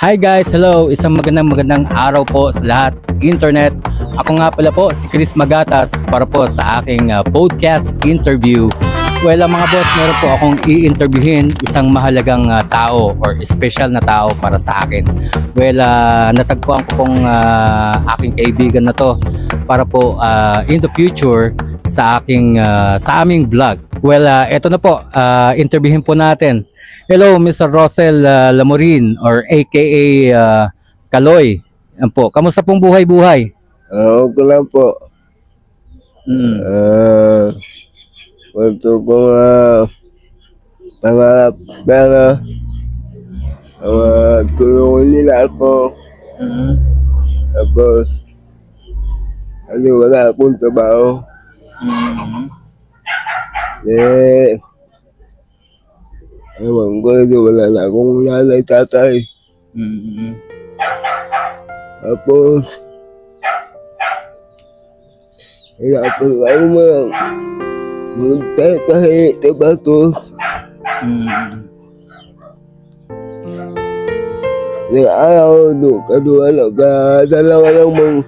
Hi guys, hello! Isang magandang araw po sa lahat, internet. Ako nga pala po si Chris Magatas para po sa aking podcast interview. Well, mga boss, meron po akong i-interviewin isang mahalagang tao or special na tao para sa akin. Well, natagpuan ko pong aking kaibigan na to para po in the future sa aming vlog. Well, eto na po, interviewin po natin. Hello, Mr. Rosel Lamorin or aka Kaloy. Yan po. Kamusta pong buhay-buhay? Okay lang po. Gusto ko pangarap pero tulungan nila ako. Tapos wala akong trabaho. Ewan ko, wala na akong nanay, tatay. Tapos, hirapan ako magtatahi, tabatos. Nag-araw, dalawa lang mong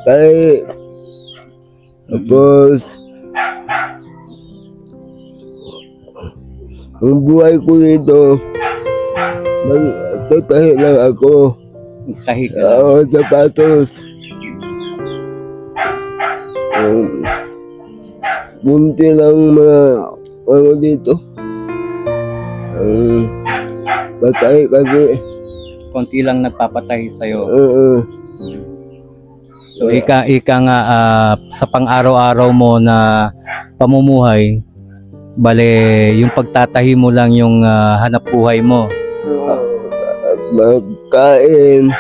tahi. Tapos, ang buhay ko dito, nagtatahi lang ako. Tahi ka lang? Oo, sapatos. Bunti lang mga ano dito. Patahi kasi. Konti lang nagpapatahi sa'yo. So, Yeah. ika nga sa pang-araw-araw mo na pamumuhay, bale, yung pagtatahi mo lang yung hanap buhay mo. At magkain.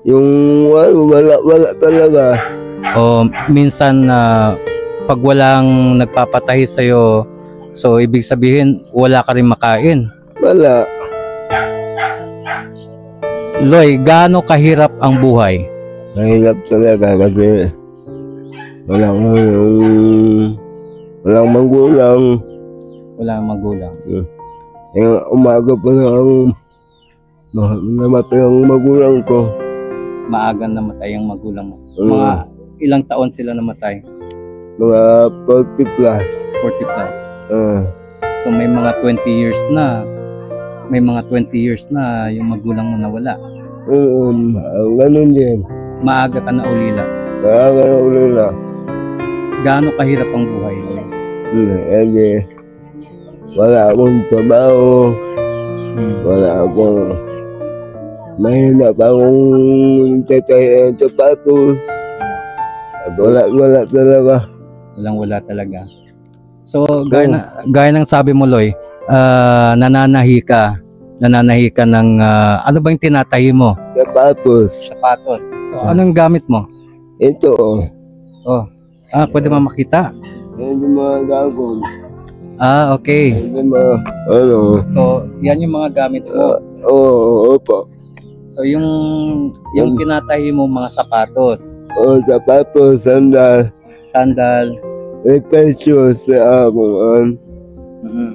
Yung wala talaga. O minsan pag walang nagpapatahi sa'yo, so ibig sabihin wala ka rin makain. Wala. Loy, gaano kahirap ang buhay? Mahirap talaga kasi walang magulang. Walang magulang. Yung umaga pa na namatay ang magulang ko. Maaga namatay ang magulang mo. Mga ilang taon sila namatay? Mga 40 plus. 40 plus. So may mga 20 years na. May mga 20 years na yung magulang mo nawala. Ganun din. Maaga ka na ulila. Maaga na ulila. Gaano kahirap ang buhay? Kasi wala akong trabaho. Wala akong mahirap akong tatahi ng sapatos. Wala talaga. Wala talaga. So, gaya ng sabi mo, Loy, nananahi ka ng, ano ba yung tinatahi mo? Sapatos. Sapatos. So, anong gamit mo? Ito. Pwede mo makita? Ito mga gagon. Okay. Ito mga, So, yan yung mga gamit mo. Opo. So, yung tinatahi mo mga sapatos. Sapatos, Sandal. repair shoes ako.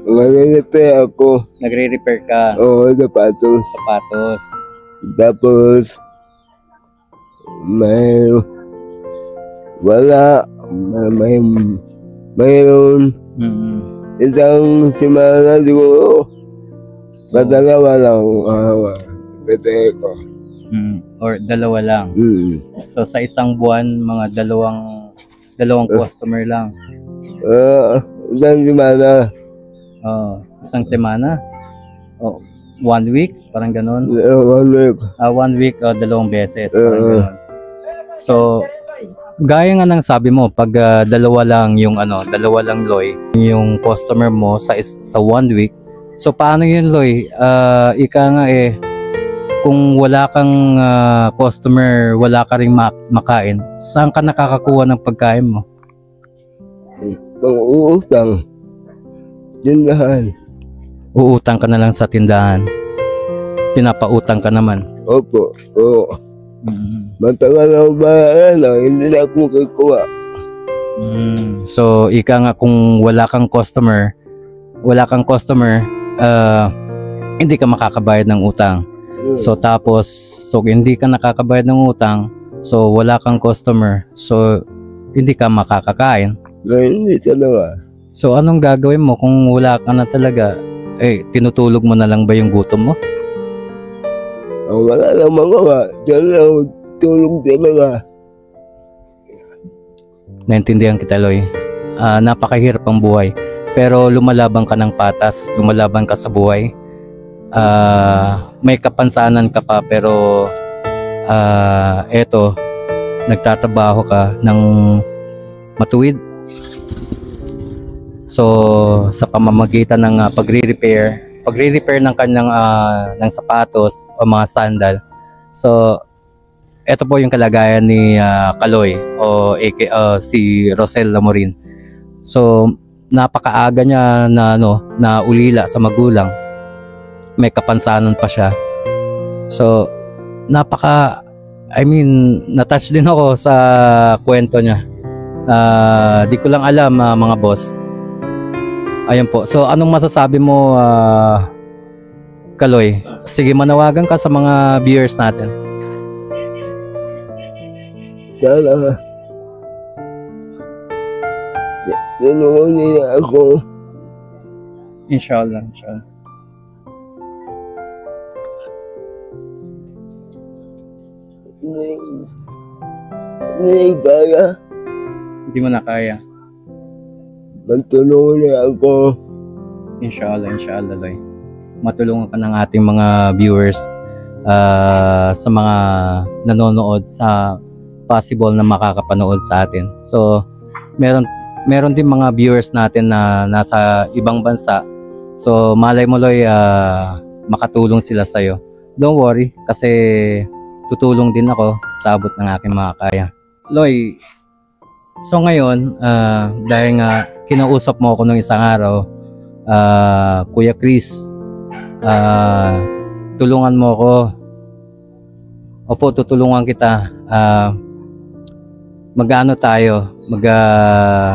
Nag-repair ako. Nagre-repair ka. Sapatos. Sapatos. Tapos, mayroon isang simana siguro. Dalawa lang. Pwede ko. Or dalawa lang. So sa isang buwan, mga dalawang customer lang. Isang simana. Isang semana. 1 week, parang ganun. 1 week. 1 week o 2 beses, parang ganun. So gaya nga ng sabi mo, pag dalawa lang Loy, yung customer mo sa 1 week. So paano yun, Loy? Ika nga kung wala kang customer, wala ka ring makain, saan ka nakakakuha ng pagkain mo? Kung uutang, tindahan. Uutang ka na lang sa tindahan. Pinapautang ka naman. Opo. Matagal na ba hindi na ako magkukuha. So, ika nga kung wala kang customer, hindi ka makakabayad ng utang. So tapos, so hindi ka nakakabayad ng utang, so wala kang customer, so hindi ka makakakain. Hindi talaga. So anong gagawin mo kung wala ka na talaga? Tinutulog mo na lang ba yung gutom mo? Wala lang magawa. Diyan lang tulong talaga. Naintindihan kita, Loy. Napakahirap ang buhay. Pero lumalaban ka ng patas, lumalaban ka sa buhay. May kapansanan ka pa, pero eto, nagtatrabaho ka ng matuwid. So sa pamamagitan ng pagre-repair ng kanyang ng sapatos o mga sandal. So ito po yung kalagayan ni Kaloy o si Rosel Lamorin. So napakaaga niya na ulila sa magulang. May kapansanan pa siya. So na-touch din ako sa kwento niya. Di ko lang alam mga boss. Ayun po. So anong masasabi mo, Kaloy? Sige, manawagan ka sa mga viewers natin. Sana tinulungan niya ako. Inshallah. Hindi kaya. Hindi mo na kaya. Magtulungan niya ako. Inshallah, Loy. Matulungan ka ng ating mga viewers sa mga nanonood sa possible na makakapanood sa atin. So, meron din mga viewers natin na nasa ibang bansa. So, malay mo, Loy, makatulong sila sa'yo. Don't worry, kasi tutulong din ako sa abot ng aking makakaya. Loy, so ngayon, dahil nga kinausap mo ako nung isang araw, Kuya Chris, tulungan mo ako. Opo, tutulungan kita. Mag-ano tayo?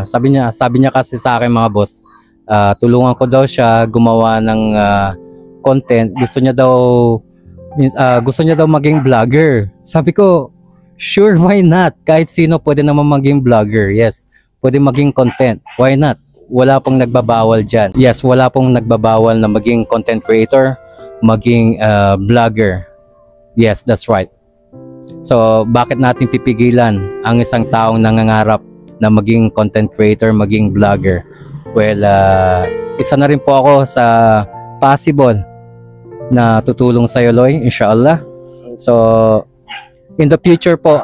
Sabi niya kasi sa akin mga boss, tulungan ko daw siya gumawa ng content. Gusto niya daw maging vlogger. Sabi ko, sure, why not? Kahit sino pwede naman maging vlogger. Yes, pwede maging content. Why not? Wala pong nagbabawal dyan. Yes, wala pong nagbabawal na maging content creator, maging vlogger. Yes, that's right. So, bakit natin pipigilan ang isang taong nangangarap na maging content creator, maging vlogger? Well, isa na rin po ako sa possible na tutulong sa'yo, Loy, inshallah. So, in the future po,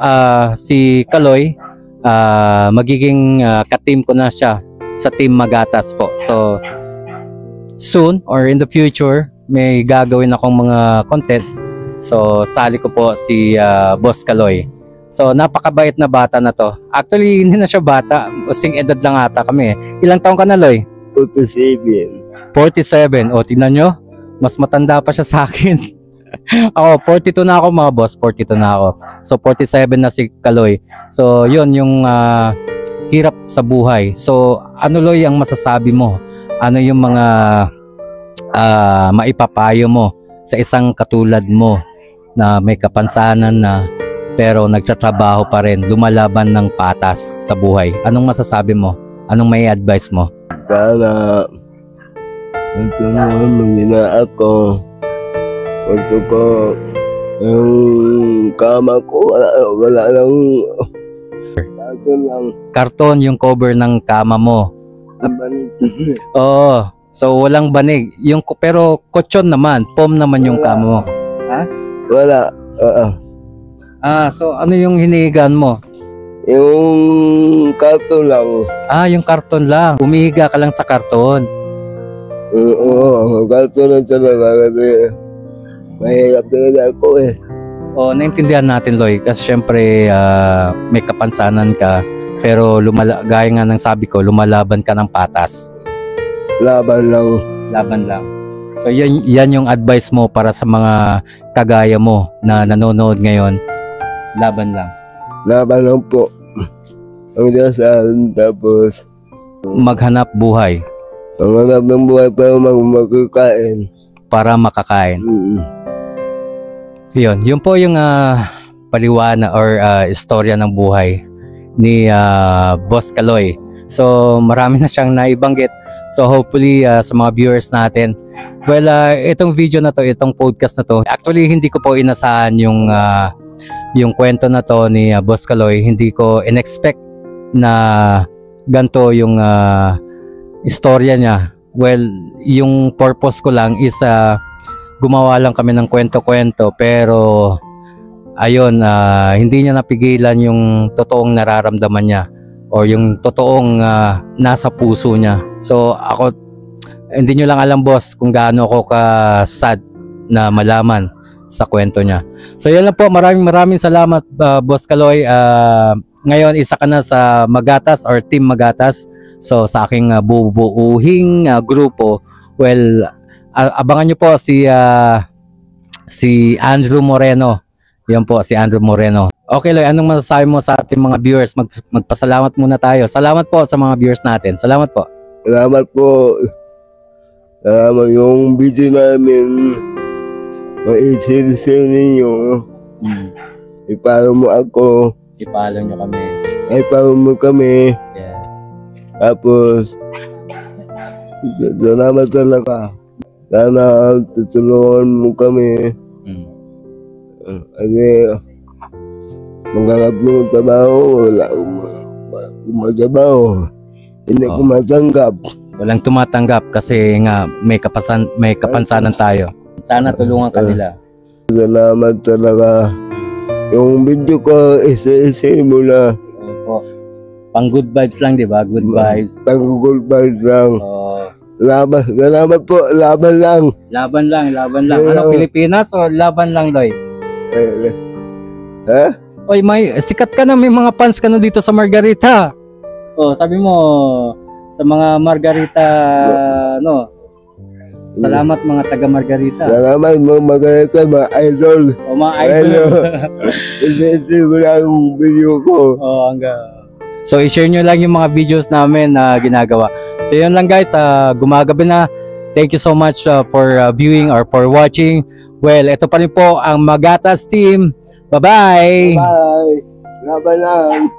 si Kaloy, magiging ka-team ko na siya sa Team Magatas po. So, soon or in the future, may gagawin akong mga content. So, sali ko po si Boss Kaloy. So, napakabait na bata na to. Actually, hindi na siya bata. Sing edad lang ata kami. Ilang taong ka na, Loy? 47. 47. O, tingnan nyo. Mas matanda pa siya sa akin. Ako, 42 na ako mga boss. 42 na ako. So, 47 na si Kaloy. So, yun yung hirap sa buhay. So, ano, Loy, ang masasabi mo? Ano yung mga maipapayo mo sa isang katulad mo na may kapansanan na pero nagtatrabaho pa rin, lumalaban ng patas sa buhay? Anong masasabi mo? Anong may advice mo? Sana magtulungan mo nila ako. Gusto ko yung kama ko, wala lang. Karton yung cover ng kama mo. Oo. So walang banig. Pero kutsyon naman, foam naman yung kama mo. Ha? Wala. So ano yung hinihigaan mo? Yung karton lang. Yung karton lang. Umihiga ka lang sa karton. Oo, karton lang talaga kasi mahirap na ako eh. Naintindihan natin, Loy, kasi syempre may kapansanan ka, pero gaya nga ng sabi ko, lumalaban ka ng patas. Laban lang. Laban lang. So yan yung advice mo para sa mga kagaya mo na nanonood ngayon. Laban lang. Laban lang po. Ang dasal, tapos maghanap buhay. maghanap ng buhay para magkakain. para makakain. Yun po yung paliwanag or istorya ng buhay ni Boss Kaloy. So marami na siyang naibanggit. So hopefully sa mga viewers natin, well, itong video na to, itong podcast na to, actually hindi ko po inasahan yung kwento na to ni Boss Kaloy. Hindi ko in-expect na ganito yung istorya niya. Well, yung purpose ko lang is gumawa lang kami ng kwento-kwento, pero ayun, hindi niya napigilan yung totoong nararamdaman niya o yung totoong nasa puso niya. So ako, hindi nyo lang alam boss kung gaano ako ka-sad na malaman sa kwento niya. So yun lang po, maraming salamat Boss Kaloy. Ngayon isa ka na sa Magatas or Team Magatas. So sa aking bubuuhing grupo, well, abangan nyo po si Andrew Moreno. Yan po, si Andrew Moreno. Okay, Loy, anong masasabi mo sa ating mga viewers? Magpasalamat muna tayo. Salamat po sa mga viewers natin. Salamat po. Salamat po. Salamat yung video namin. Maisil-sil ninyo. Ipalo mo ako. Ipalo nyo kami. Ipalo mo kami. Yes. Tapos, salamat talaga. Sana tutulungan mo kami. Kasi, maghanap ng trabaho, wala akong magtrabaho. Hindi ko matanggap. Walang tumatanggap kasi nga may kapansanan tayo. Sana tulungan ka nila. Salamat talaga. Yung video ko, isa-isa mo na. Opo. Pang good vibes lang, di ba? Good vibes. Pang good vibes lang. Oh. Salamat po, laban lang. Laban lang. Ano, Pilipinas o laban lang, Loy? Ha? Oy, may sikat ka na, may mga fans ka na dito sa Margarita. Oh, sabi mo sa mga Margarita, no? Salamat mga taga Margarita. Salamat mga Margarita, mga idol. O mga idol. Hindi mo lang yung video ko. Oh, so i-share nyo lang yung mga videos namin na ginagawa. So yun lang guys, gumagabi na. Thank you so much for viewing or for watching. Well, ito pa rin po ang Magatas Team. Bye-bye! Bye! Laban lang!